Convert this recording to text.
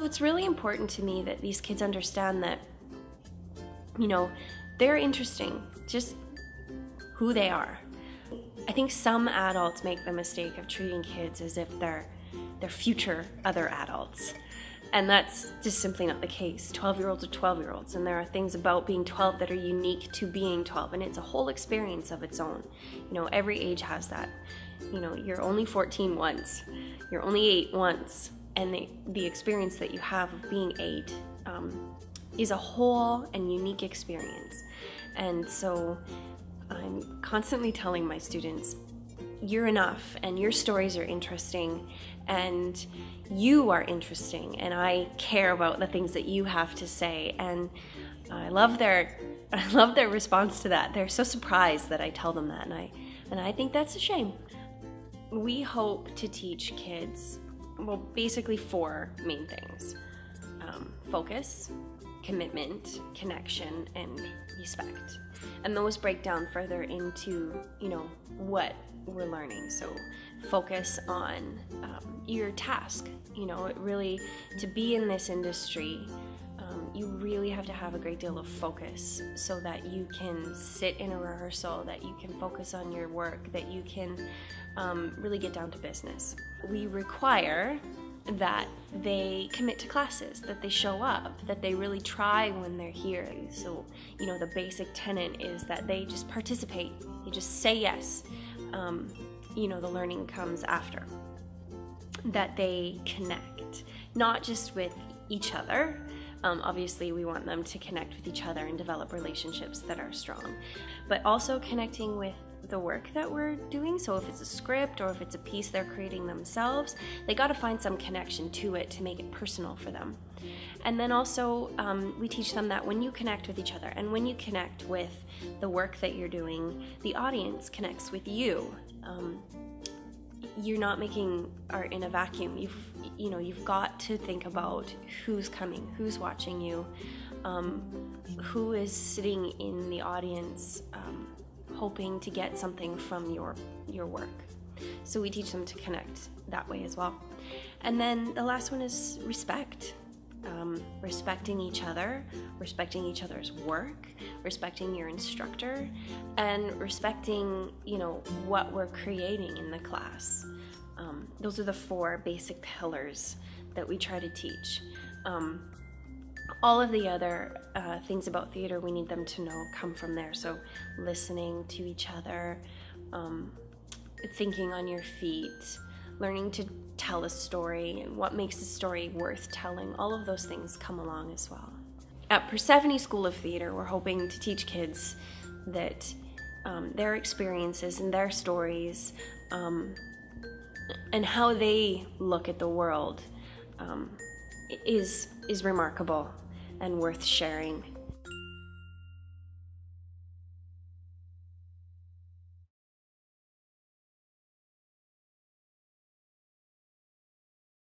It's really important to me that these kids understand that, you know, they're interesting, just who they are. I think some adults make the mistake of treating kids as if they're future other adults. And that's just simply not the case. 12-year-olds are 12-year-olds, and there are things about being 12 that are unique to being 12, and it's a whole experience of its own. You know, every age has that. You know, you're only 14 once, you're only 8 once, and the experience that you have of being 8 is a whole and unique experience. And so I'm constantly telling my students, you're enough, and your stories are interesting, and you are interesting, and I care about the things that you have to say. And I love their response to that. They're so surprised that I tell them that, and I think that's a shame. We hope to teach kids, well, basically 4 main things: focus, commitment, connection, and respect. And those break down further into, you know, what we're learning. So focus on your task. You know, it really, to be in this industry, you really have to have a great deal of focus so that you can sit in a rehearsal, that you can focus on your work, that you can really get down to business. We require that they commit to classes, that they show up, that they really try when they're here. So, you know, the basic tenet is that they just participate, they just say yes. You know, the learning comes after. That they connect, not just with each other. Obviously, we want them to connect with each other and develop relationships that are strong, but also connecting with the work that we're doing. So if it's a script or if it's a piece they're creating themselves, they got to find some connection to it to make it personal for them. And then also we teach them that when you connect with each other and when you connect with the work that you're doing, the audience connects with you. You're not making art in a vacuum. You've got to think about who's coming, who's watching you, who is sitting in the audience, hoping to get something from your work. So we teach them to connect that way as well. And then the last one is respect. Respecting each other, respecting each other's work, respecting your instructor, and respecting, you know, what we're creating in the class. Those are the 4 basic pillars that we try to teach. All of the other things about theater we need them to know come from there. So listening to each other, thinking on your feet, learning to tell a story and what makes a story worth telling. All of those things come along as well. At Persephone School of Theater, we're hoping to teach kids that their experiences and their stories and how they look at the world is remarkable and worth sharing.